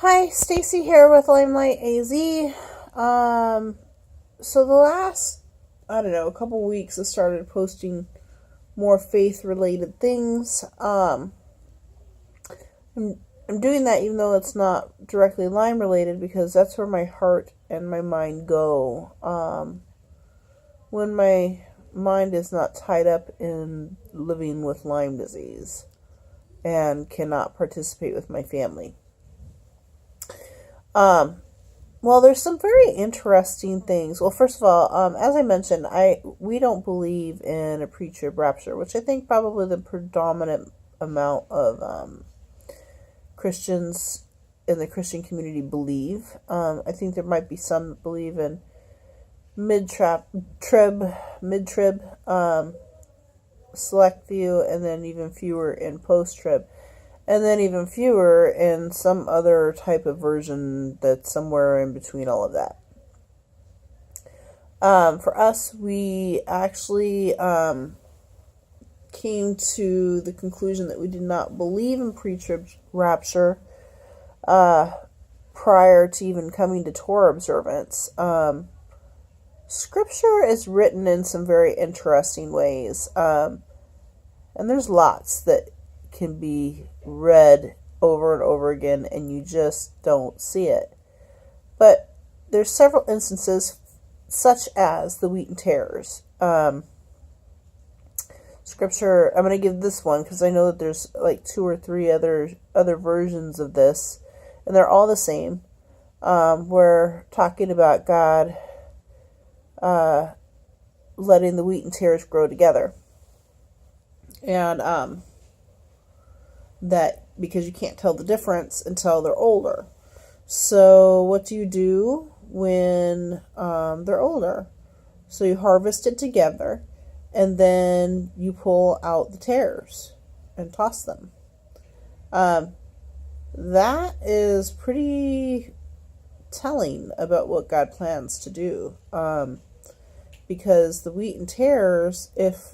Hi, Stacy here with Limelight AZ. So the last, I don't know, a couple weeks I started posting more faith-related things. I'm doing that even though it's not directly Lyme-related because that's where my heart and my mind go. When my mind is not tied up in living with Lyme disease and cannot participate with my family. Well, there's some very interesting things. Well, first of all, as I mentioned, we don't believe in a Pretrib rapture, which I think probably the predominant amount of Christians in the Christian community believe. I think there might be some that believe in mid-trib, select few, and then even fewer in post-trib. And then even fewer in some other type of version that's somewhere in between all of that. For us, we actually came to the conclusion that we did not believe in pre-trib rapture prior to even coming to Torah observance. Scripture is written in some very interesting ways. And there's lots that can be read over and over again and you just don't see it. But there's several instances such as the wheat and tares. Scripture, I'm going to give this one because I know that there's like 2 or 3 other versions of this and they're all the same. We're talking about God letting the wheat and tares grow together. And that because you can't tell the difference until they're older. So what do you do when they're older? So you harvest it together and then you pull out the tares and toss them. That is pretty telling about what God plans to do. Because the wheat and tares, if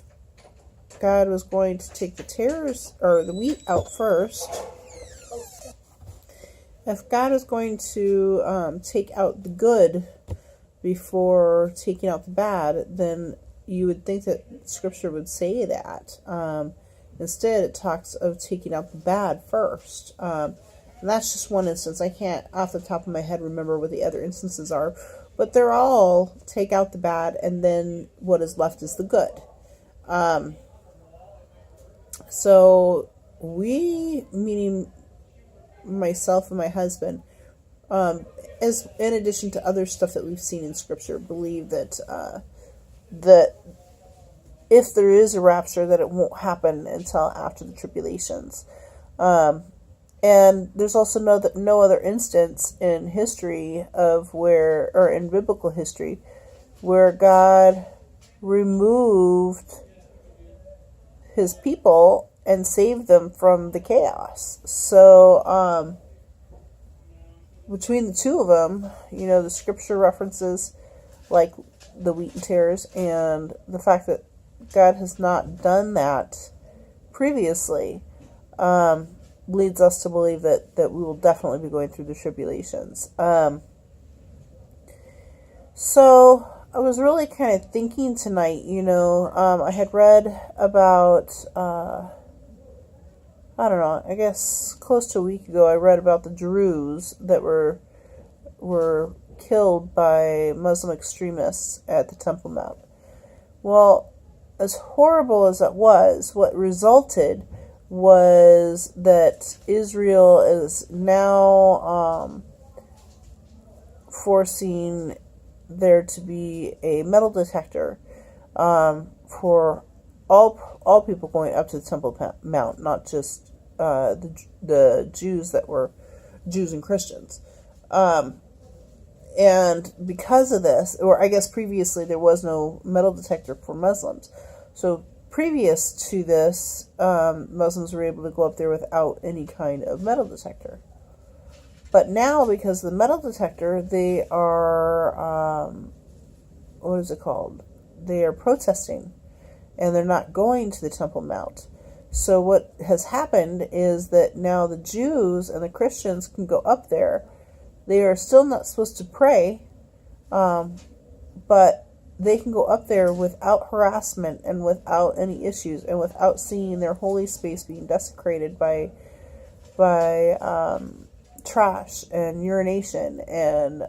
God was going to take the tares or the wheat out first, if God was going to take out the good before taking out the bad, then you would think that Scripture would say that. Instead, it talks of taking out the bad first. And that's just one instance. I can't, off the top of my head, remember what the other instances are. But they're all take out the bad, and then what is left is the good. So we, meaning myself and my husband, as in addition to other stuff that we've seen in Scripture, believe that that if there is a rapture, that it won't happen until after the tribulations. And there's also no other instance in history or in biblical history, where God removed His people and saved them from the chaos. So, between the two of them, the Scripture references like the wheat and tares, and the fact that God has not done that previously, leads us to believe that we will definitely be going through the tribulations. So I was really kind of thinking tonight, I had read about, I don't know, I guess close to a week ago, I read about the Druze that were killed by Muslim extremists at the Temple Mount. Well, as horrible as it was, what resulted was that Israel is now forcing there to be a metal detector for all people going up to the Temple Mount, not just the Jews that were Jews and Christians. And because of this, or I guess previously there was no metal detector for Muslims. So previous to this, Muslims were able to go up there without any kind of metal detector. But now, because of the metal detector, they are, what is it called? They are protesting, and they're not going to the Temple Mount. So what has happened is that now the Jews and the Christians can go up there. They are still not supposed to pray, but they can go up there without harassment and without any issues and without seeing their holy space being desecrated by trash and urination and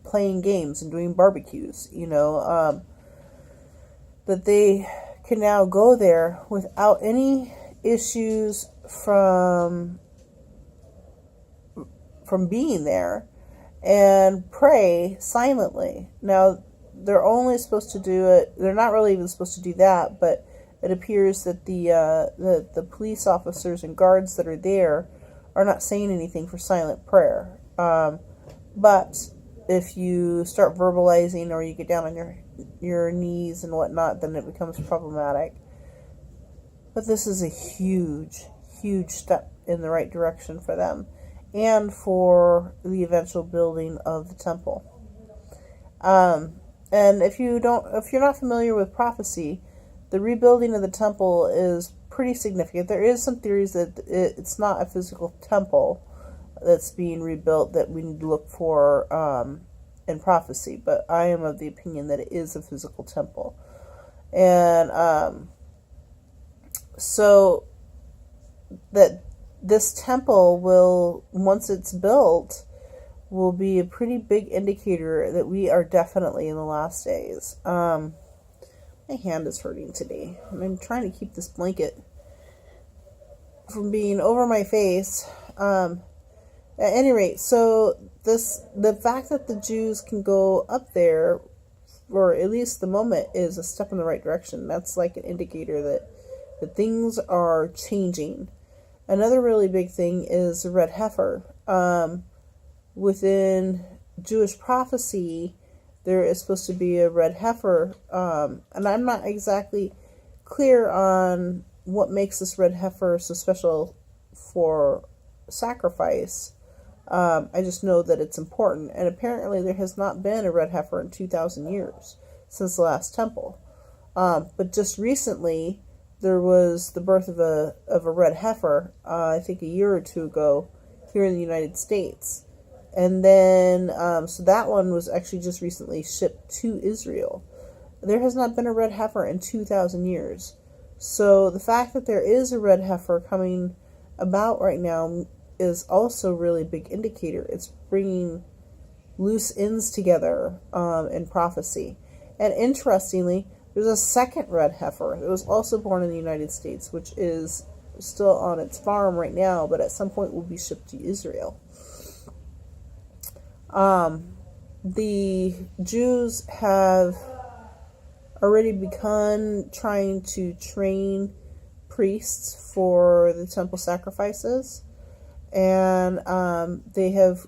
playing games and doing barbecues, that they can now go there without any issues from being there and pray silently. Now, they're only supposed to do it, they're not really even supposed to do that, but it appears that the police officers and guards that are there are not saying anything for silent prayer. But if you start verbalizing or you get down on your knees and whatnot, then it becomes problematic. But this is a huge, huge step in the right direction for them and for the eventual building of the temple. And if you're not familiar with prophecy, the rebuilding of the temple is pretty significant. There is some theories that it's not a physical temple that's being rebuilt that we need to look for in prophecy, but I am of the opinion that it is a physical temple. And so that this temple will, once it's built, will be a pretty big indicator that we are definitely in the last days. My hand is hurting today, and I'm trying to keep this blanket from being over my face. At any rate, so the fact that the Jews can go up there, or at least the moment, is a step in the right direction. That's like an indicator that things are changing. Another really big thing is the red heifer. Within Jewish prophecy, there is supposed to be a red heifer, and I'm not exactly clear on what makes this red heifer so special for sacrifice. I just know that it's important, and apparently there has not been a red heifer in 2,000 years since the last temple. But just recently, there was the birth of a red heifer, I think a year or two ago, here in the United States. And then, so that one was actually just recently shipped to Israel. There has not been a red heifer in 2,000 years. So the fact that there is a red heifer coming about right now is also a really big indicator. It's bringing loose ends together in prophecy. And interestingly, there's a second red heifer that was also born in the United States, which is still on its farm right now, but at some point will be shipped to Israel. The Jews have already begun trying to train priests for the temple sacrifices, and they have,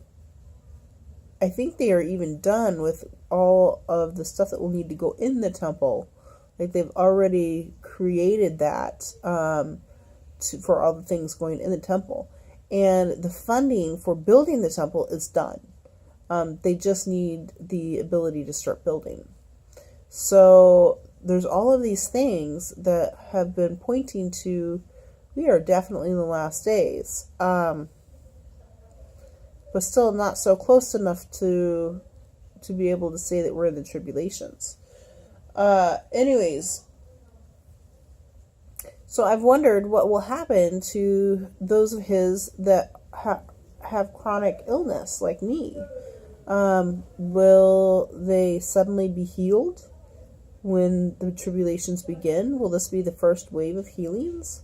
I think they are even done with all of the stuff that will need to go in the temple. Like, they've already created that for all the things going in the temple, and the funding for building the temple is done. They just need the ability to start building. So there's all of these things that have been pointing to, we are definitely in the last days, but still not so close enough to be able to say that we're in the tribulations. Anyways, so I've wondered what will happen to those of his that have chronic illness like me. Will they suddenly be healed when the tribulations begin? Will this be the first wave of healings?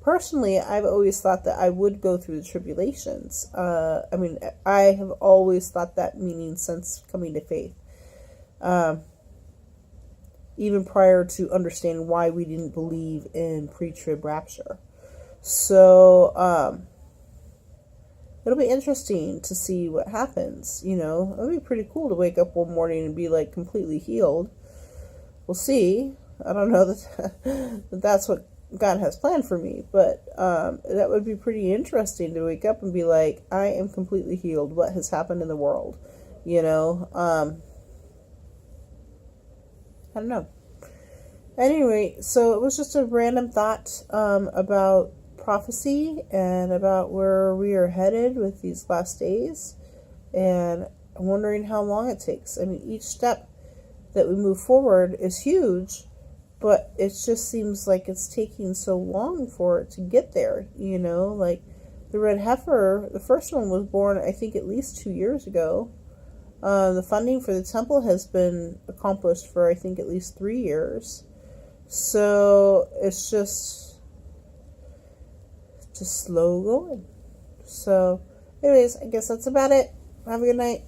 Personally, I've always thought that I would go through the tribulations. I have always thought that, meaning since coming to faith. Even prior to understanding why we didn't believe in pre-trib rapture. So, it'll be interesting to see what happens, It'll be pretty cool to wake up one morning and be, like, completely healed. We'll see. I don't know that that's what God has planned for me, but that would be pretty interesting to wake up and be like, I am completely healed. What has happened in the world? I don't know. Anyway, so it was just a random thought about prophecy and about where we are headed with these last days, and I'm wondering how long it takes. I mean, each step that we move forward is huge, but it just seems like it's taking so long for it to get there, you know, like the red heifer, the first one was born, I think, at least 2 years ago. The funding for the temple has been accomplished for, I think, at least 3 years. So it's just slow going. So anyways, I guess that's about it. Have a good night.